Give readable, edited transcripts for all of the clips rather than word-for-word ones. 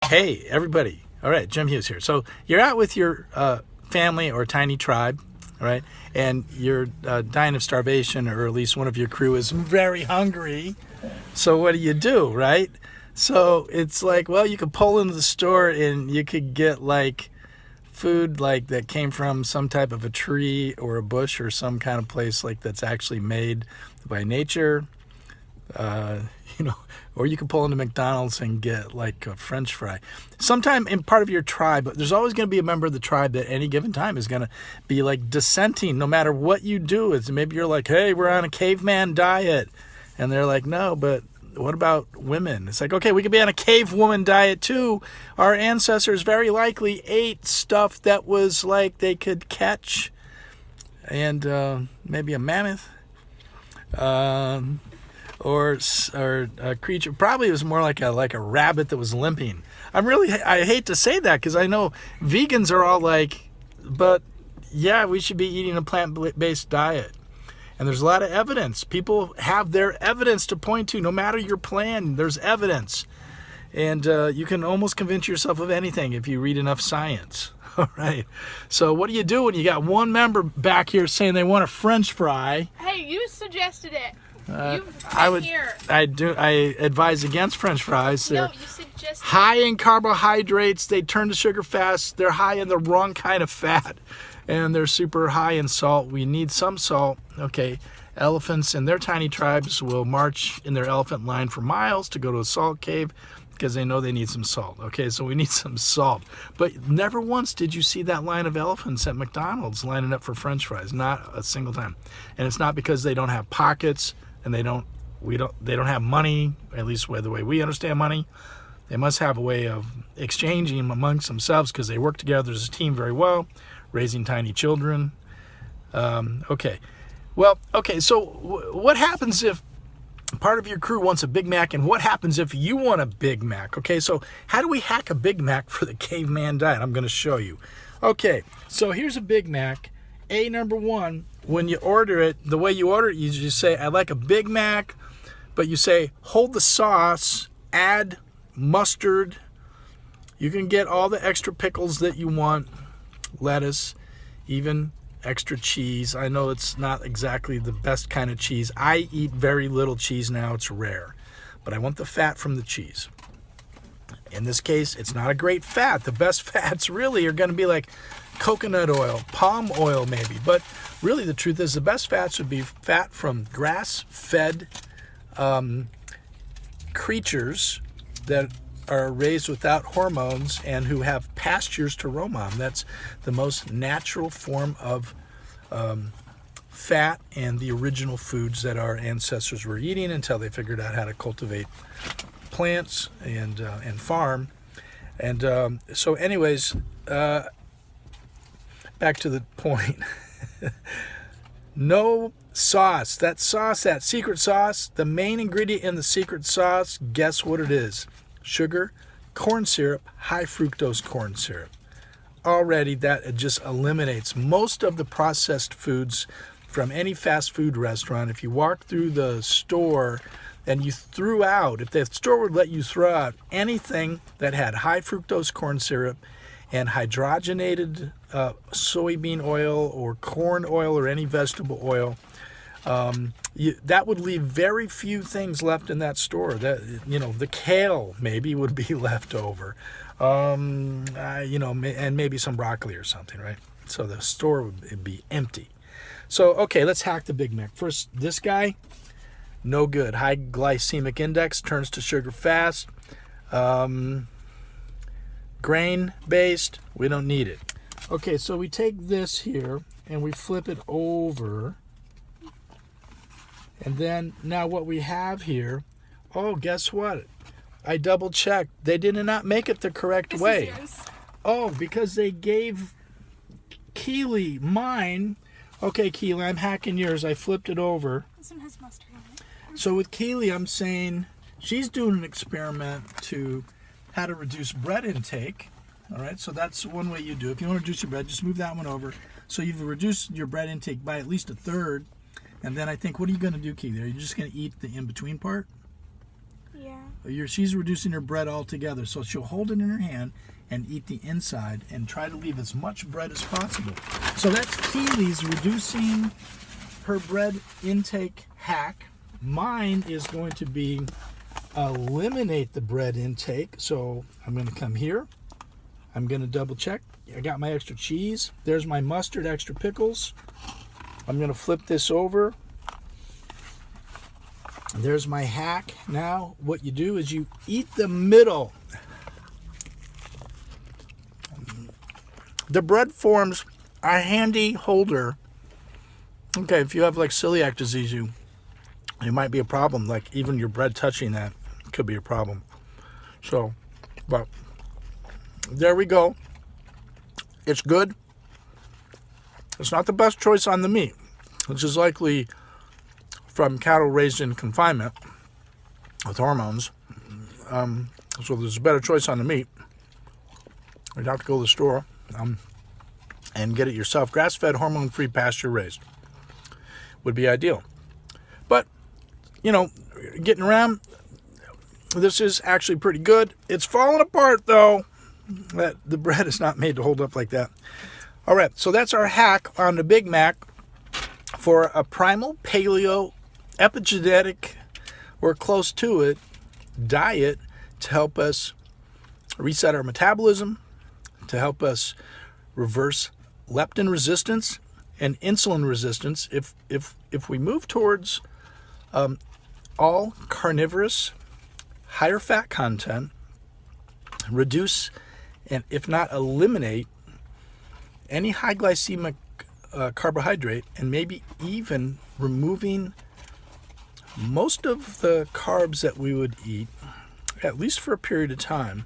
Hey, everybody. All right, Jim Hughes here. So you're out with your family or tiny tribe, all right, and you're dying of starvation, or at least one of your crew is very hungry. So what do, right? So it's like, well, you could pull into the store and you could get like food like that came from some type of a tree or a bush or some kind of place like that's actually made by nature. uh, or you can pull into McDonald's and get like a French fry. Sometime in part of your tribe, there's always going to be a member of the tribe that at any given time is going to be like dissenting, no matter what you do. It's maybe you're like, hey, we're on a caveman diet, and they're like, no, but what about women? It's like, okay, we could be on a cave woman diet too. Our ancestors very likely ate stuff that was like they could catch, and maybe a mammoth. Or a creature. Probably it was more like a rabbit that was limping. I hate to say that because I know vegans are all like, but yeah, we should be eating a plant-based diet. And there's a lot of evidence. People have their evidence to point to. No matter your plan, there's evidence. And you can almost convince yourself of anything if you read enough science. All right. So what do you do when you got one member back here saying they want a French fry? Hey, you suggested it. I advise against French fries. They're you suggested high in carbohydrates. They turn to sugar fast. They're high in the wrong kind of fat, and they're super high in salt. We need some salt. Okay, elephants and their tiny tribes will march in their elephant line for miles to go to a salt cave because they know they need some salt. Okay, so we need some salt. But never once did you see that line of elephants at McDonald's lining up for French fries. Not a single time. And it's not because they don't have pockets and they don't have money, at least the way we understand money. They must have a way of exchanging amongst themselves because they work together as a team very well, raising tiny children. Okay. So what happens if part of your crew wants a Big Mac, and what happens if you want a Big Mac? Okay, so how do we hack a Big Mac for the caveman diet? I'm going to show you. Okay, so here's a Big Mac. Number one, when you order it, the way you order it, you just say, I'd like a Big Mac, but you say, hold the sauce, add mustard. You can get all the extra pickles that you want, lettuce, even extra cheese. I know it's not exactly the best kind of cheese. I eat very little cheese now. It's rare. But I want the fat from the cheese. In this case, it's not a great fat. The best fats really are going to be like coconut oil, palm oil maybe. But really the truth is the best fats would be fat from grass-fed creatures that are raised without hormones and who have pastures to roam on. That's the most natural form of fat and the original foods that our ancestors were eating until they figured out how to cultivate plants and farm. And so anyways, back to the point. No sauce. That secret sauce, the main ingredient in the secret sauce, guess what it is? Sugar, corn syrup, high fructose corn syrup. Already that just eliminates most of the processed foods from any fast food restaurant. If you walk through the store and you threw out, if the store would let you throw out anything that had high fructose corn syrup and hydrogenated soybean oil or corn oil or any vegetable oil, that would leave very few things left in that store. The kale maybe would be left over, and maybe some broccoli or something, right? So the store would be empty. So okay, let's hack the Big Mac. First, this guy, no good. High glycemic index, turns to sugar fast. Grain-based, we don't need it. Okay, so we take this here and we flip it over. And then now what we have here, guess what? I double checked. They did not make it the correct way. This is yours. Oh, because they gave Keely mine. Okay, Keely, I'm hacking yours. I flipped it over. This one has mustard on it. So with Keely, I'm saying she's doing an experiment to how to reduce bread intake. All right, so that's one way you do it. If you want to reduce your bread, just move that one over. So you've reduced your bread intake by at least a third. And then I think, what are you going to do, Keely? Are you just going to eat the in-between part? Yeah. She's reducing her bread altogether. So she'll hold it in her hand and eat the inside and try to leave as much bread as possible. So that's Keely's reducing her bread intake hack. Mine is going to be eliminate the bread intake. So I'm going to come here. I'm going to double check. I got my extra cheese. There's my mustard, extra pickles. I'm going to flip this over. There's my hack. Now what you do is you eat the middle. The bread forms a handy holder. Okay, if you have like celiac disease, it might be a problem. Like even your bread touching that could be a problem. So, but there we go. It's good. It's not the best choice on the meat, which is likely from cattle raised in confinement with hormones. So there's a better choice on the meat. You'd have to go to the store and get it yourself. Grass-fed, hormone-free, pasture-raised would be ideal. But, you know, getting around, this is actually pretty good. It's falling apart, though. The bread is not made to hold up like that. All right, so that's our hack on the Big Mac for a primal paleo epigenetic or close to it diet to help us reset our metabolism, to help us reverse leptin resistance and insulin resistance. If we move towards all carnivorous, higher fat content, reduce and if not eliminate any high glycemic carbohydrate, and maybe even removing most of the carbs that we would eat, at least for a period of time,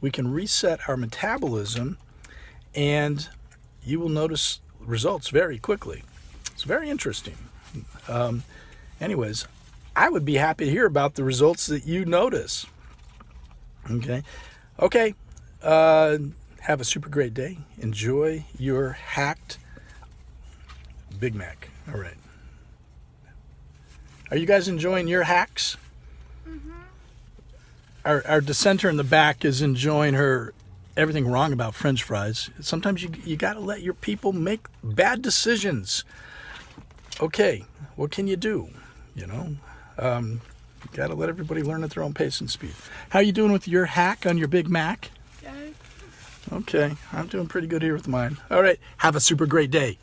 we can reset our metabolism, and you will notice results very quickly. It's very interesting. Anyways, I would be happy to hear about the results that you notice. Okay. Have a super great day. Enjoy your hacked Big Mac. All right. Are you guys enjoying your hacks? Mm-hmm. Our dissenter in the back is enjoying her everything wrong about French fries. Sometimes you got to let your people make bad decisions. Okay, what can you do? You know, you got to let everybody learn at their own pace and speed. How you doing with your hack on your Big Mac? Good. Okay, I'm doing pretty good here with mine. All right, have a super great day.